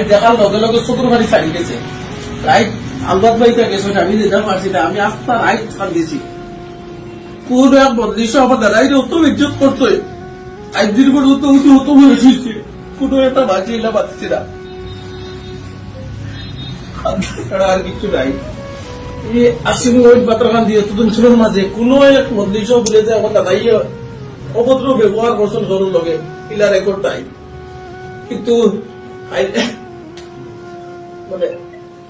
দেখার লগে লগে চতুর বাড়ি চাই গেছে রাইট আলবাদ বাড়িতে গেছে আমি যেটা পারছি না আমি আপনার রাইট ছাড় দিয়েছি কোন এক বদলিশ আমার দাদাই অত ইজ্জত করতো আজ দিন পর্যন্ত উঠে হতো বলেছি কোনো একটা বাজি এলা পাচ্ছি না আর কিছু নাই আসিম বাতরান দিয়ে এতদিন ছিল মাঝে কোনো এক বদলিশ বলে যে আমার দাদাই অভদ্র ব্যবহার করছেন জরুর লগে ইলা রেকর্ড নাই কিন্তু মানে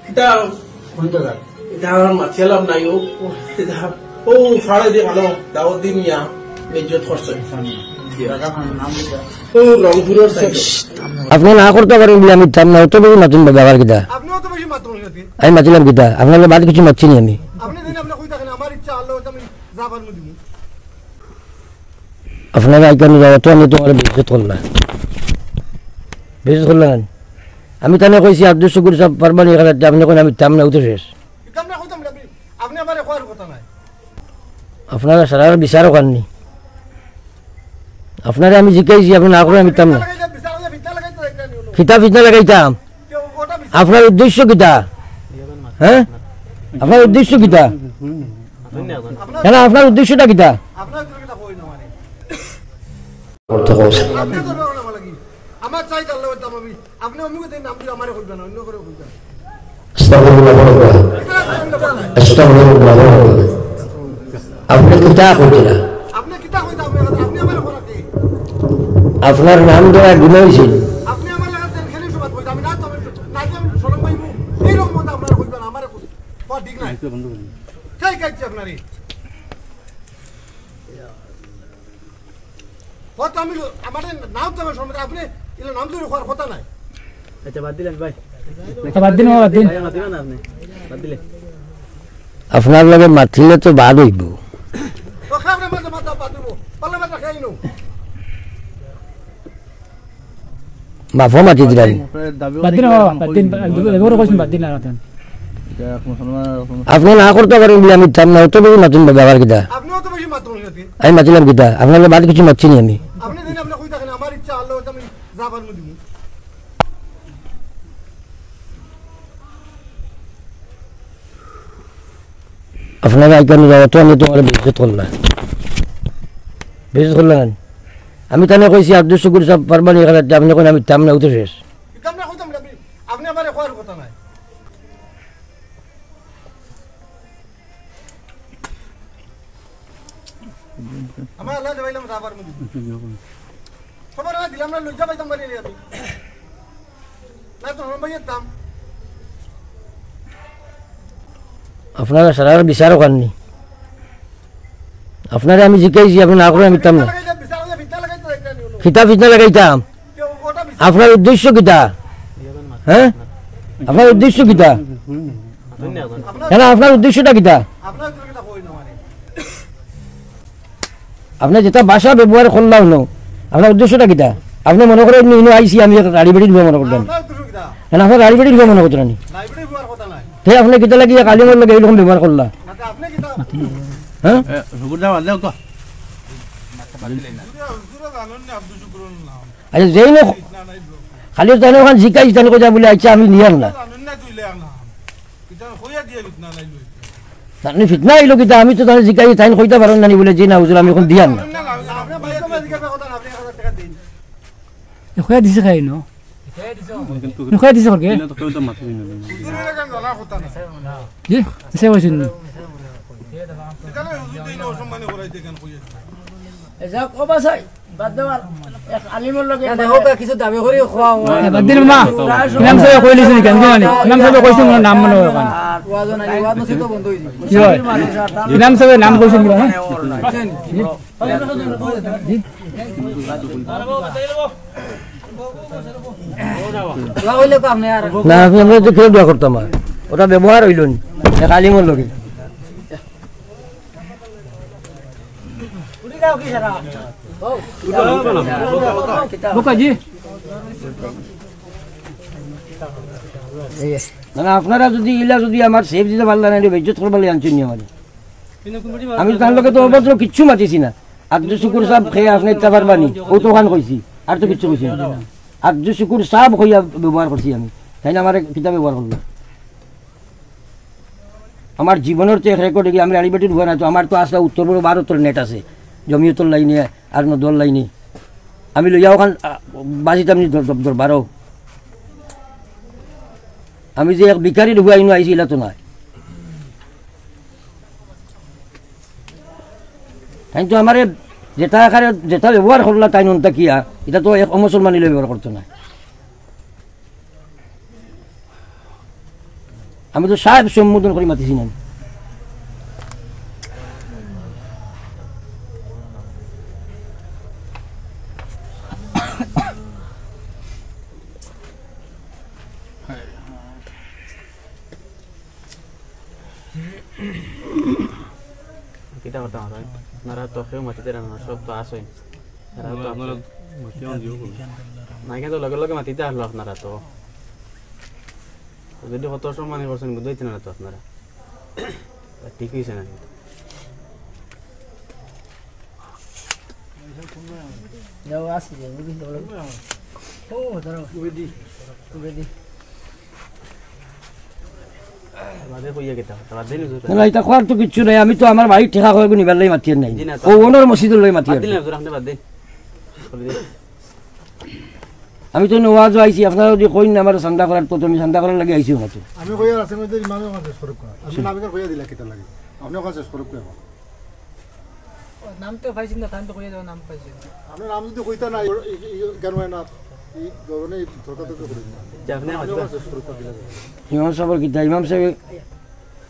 এটা এটা আমার মাথিয়ালাম নাই ও ফাড়ে দিয়ে ভালো দাওয়াত দিন ইয়া ইজ্জত করছে আপনি না করতে পারেন বলে আমি চাম না অত বেশি মাতুন ব্যবহার কিতা আমি মাতিলাম কিতা আপনার বাদ কিছু মাতছি নি আমি আপনারা আইকানে যাওয়া তো আমি তোমার বেজত করলাম বেজত করলাম আমি তাহলে কইছি আব্দুল শুকুর সাহেব পারবানি আপনি কোন আমি চাম না উঠে শেষ আপনারা সারা বিচারও করেননি আপনারা আমি জিজ্ঞাসি আপনি না করে আমি তাম না ফিতা ফিতা লাগাইতাম আপনার উদ্দেশ্য কিতা হ্যাঁ আপনার উদ্দেশ্য কিতা কেন আপনার উদ্দেশ্যটা কিতা আপনি কিতা কইলা আপনার নাম দেওয়া গুণ হয়েছিল আপনার লগে মাতিলে তো বাদ হইব মাফো মাতি দিলাম আপনি না করতে পারেন বলে আমি চাম না অত বেশি মাতুন ব্যবহার কিতা আমি মাতিলাম কিতা আপনার বাদ কিছু মাতছি নি আমি আপনারা আইকানে যাওয়া তো আমি তোমার বেজত করলাম বেজত করলাম আমি তাহলে কইছি আব্দুল শুকুর সাহেব পারবানি আপনি কোন আমি চাম না উঠে শেষ আপনারা সারা বিচারও করেননি আপনারা আমি জিজ্ঞাসি আপনি না করে আমি তাম না ফিতা ফিতা লাগাইতাম আপনার উদ্দেশ্য কিতা হ্যাঁ আপনার উদ্দেশ্য কিতা কেন আপনার উদ্দেশ্যটা কিতা আপনার যেটা ভাষা ব্যবহার করলাম না আপনার উদ্দেশ্যটা কিতা আপনি মনে করেন আইসি আমি গাড়ি বাড়ি দিব মনে করতেন কেন আপনার গাড়ি বাড়ি দিব মনে করতেন তাই আপনি কিতা লাগিয়ে কালিমর লাগে এইরকম ব্যবহার করলা হ্যাঁ আচ্ছা যেই না খালি তাহলে ওখানে জিকাই তাহলে কোথা বলে আচ্ছা আমি নিয়াম না আপনি ফিতনা আইলো কিতা আমি তো তাহলে জিকাই তাই কইতে পারেন না বলে যে না হুজুর আমি এখন দিয়াম না খোয়া দিছে খাই ন খোয়া দিছে করকে জি সে বসুন যাক ওবাসাই বাদ দেওয়ার এক আলিমর লগে দেখো কিছু দাবি করি খোয়া বাদ দিন মা নাম সব কইলিস নি কেন জানি নাম সব কইছ মন নাম মনে হয় কান ওয়াজ না ওয়াজ নসি তো বন্ধ হইছে কি হয় নাম সব নাম কইছ নি হ্যাঁ জি ওয়া হইলে তো আপনি আর না আমি তো কেউ দোয়া করতাম ওটা ব্যবহার হইল নি এক আলিমর লগে উড়ি দাও কি সারা বুকা জি মানে আপনারা যদি ইলা যদি আমার সেফ দিতে পারলেন না বেজ্জত করবার আনছেন আমার আমি তার লোকে তো অভদ্র কিচ্ছু মাতিছি না আব্দুল শুকুর সাহেব খেয়ে আপনি ইত্তা পারবানি ও তো ওখান কইছি আর তো কিচ্ছু কইছি না আব্দুল শুকুর সাহেব হইয়া ব্যবহার করছি আমি তাই না আমার কিতা ব্যবহার করলো আমার জীবনের তো এক রেকর্ড আমি রানীবাটি ঢুকা না তো আমার তো আসলে উত্তর পূর্ব ভারতের নেট আছে জমিয়তর লাইনে আর নদর লাইনে আমি লইয়া ওখান বাজিতাম দর বারো আমি যে এক বিকারি ঢুকাই নো আইছি এটা তো নয় তাই তো আমার যেটা আকারে যেটা ব্যবহার করলা তাই নন্তা কিয়া এটা তো এক অমুসলমানি ব্যবহার করতো না আমি তো সাহেব সম্বোধন করে মাতিছি না কিটা কথা হয় আপনারা তো কেউ মাতিতে না সব তো আসেন না কিন্তু লগে লগে মাতিতে আসলো আপনারা তো যদি কত সম্মান করছেন বুঝতে না তো আপনারা ঠিক হয়েছে না এটা খোয়ার তো কিচ্ছু নাই আমি তো আমার বাড়ির ঠেকা করে নিবার লাই মাতিয়ে নাই ও ওনার মসজিদের লাই মাতিয়ে আমি তো নওয়াজ আইছি আপনারা যদি কইন না আমার চান্দা করার তো তুমি চান্দা করার লাগে আইছি মতো আমি কইয়া আছে মধ্যে ইমামে কাছে সরব করা আমি নাবিকা কইয়া দিলা কিতা লাগে আপনি কাছে সরব করা নাম তো পাইছেন না তান তো কইয়া দাও নাম পাইছেন আমি নাম যদি কইতা না কেন হয় না এই গরনে সরকার তো করে ইমাম সাহেবের কিতা ইমাম সাহেব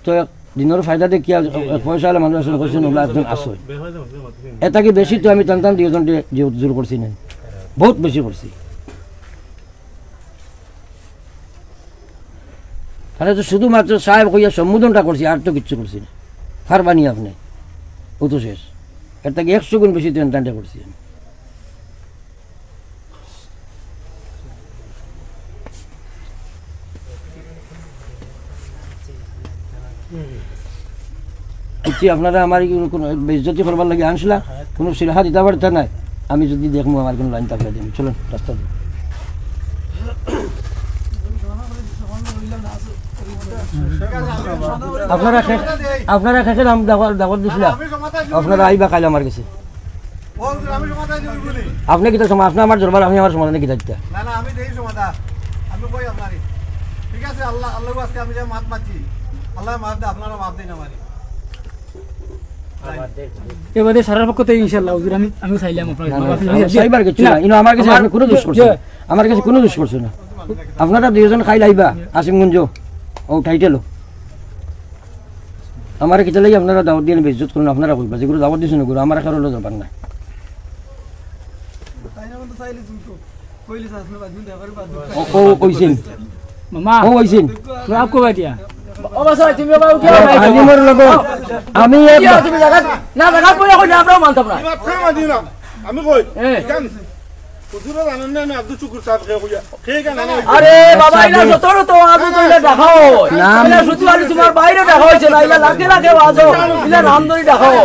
তো দিনের ফায়দা দেখিয়া পয়সা হলে মানুষ আসলে করছেন ওগুলা একজন আসয় এটা কি বেশি তো আমি টানতাম দুজন জোর করছি না বহুত বেশি করছি তাহলে তো শুধুমাত্র সাহেব কইয়া সম্বোধনটা করছি আর তো কিচ্ছু করছি না ফারবানি আপনি ও তো শেষ এর থেকে 100 গুণ বেশি টানটা করছি আমি আপনারা আমার কোনো বেজ্জতি করবার লাগে আনছিলা কোনো সিরাহা দিতে পারতে নাই আমি যদি দেখবো আমার কোনো লাইন থাকলে দিন চলুন রাস্তা দিন আপনারা খেতে দাওয়াত দিছিল আপনারা আইবা কাল আমার কাছে আপনি কি তো সময় আপনি আমার জরবার আমি আমার সমাধানে কি থাকতে না না আমি দেই সমাদা আমি কই আপনারে ঠিক আছে আল্লাহ আল্লাহর কাছে আমি যে মাত মাছি আল্লাহ মাফ দে আপনারা মাফ দেন আমারে এবারে সারার পক্ষ থেকে ইনশাআল্লাহ হুজুর আমি চাইলাম আপনার সাইবার কিছু না ইনো আমার কাছে আপনি কোনো দোষ করছেন আমার কাছে কোনো দোষ করছেন না আপনারা দুইজন খাই লাইবা আসিমগঞ্জ ও টাইটেল আমার কিতা লাগি আপনারা দাওয়াত দিয়ে বেইজ্জত করুন আপনারা কইবা যেগুলো দাওয়াত দিছেন গুরু আমার কারো হলো দরকার না তাই না তো চাইলে তুমি কইলে আপনি বাদ দিন দেবার বাদ ও কইছেন মামা ও কইছেন তুমি আপকো বাতিয়া ও বাসা তুমি বাবা উঠে আমি মোর লগো আমি তুমি জায়গা না জায়গা কইরা কই আমরা মানতাম না আমি কই কেন হুজুর জানেন না আমি আব্দুল শুকুর সাহেব কইয়া কে কেন আরে বাবা ইলা সতর তো আজু তো ইলা দেখাও না শুধু আর তোমার বাইরে দেখা হইছে না ইলা লাগে লাগে আজো ইলা রামদরি দেখাও